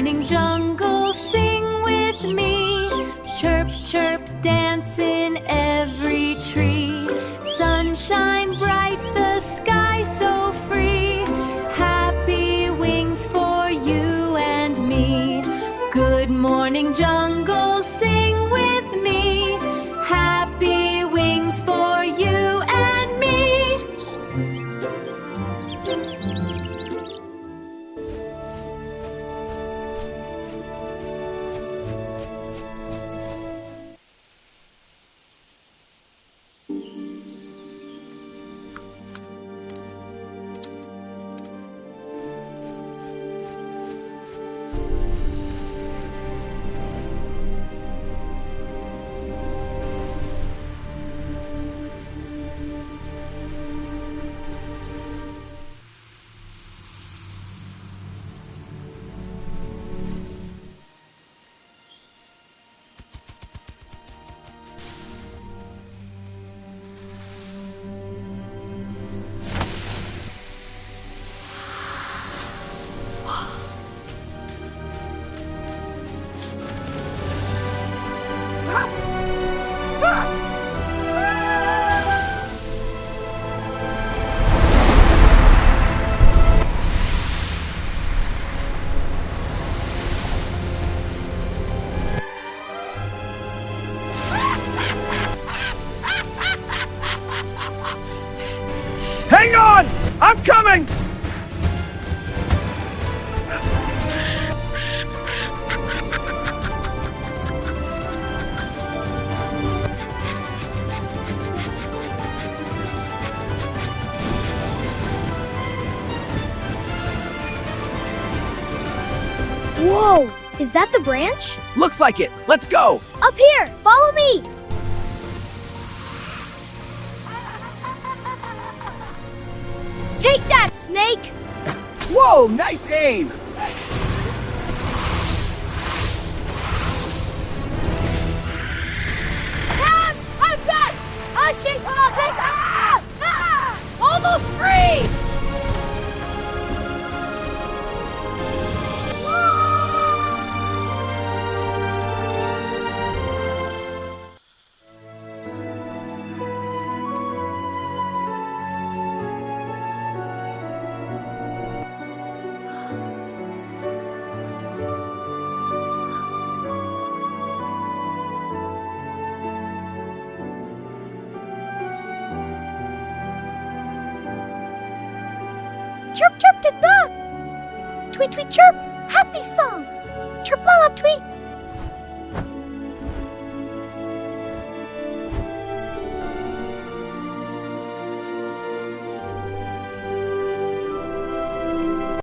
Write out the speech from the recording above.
morning jungle, sing with me. Chirp, chirp, dance in every tree. Sunshine bright, the sky so free. Happy wings for you and me. Good morning jungle, sing with me. Happy wings for you and me. Hang on! I'm coming! Whoa! Is that the branch? Looks like it. Let's go! Up here! Follow me! Take that, snake! Whoa, nice aim! I've got a shake almost free! Chirp, chirp, da-da! Tweet, tweet, chirp! Happy song! Chirp, la, la, tweet!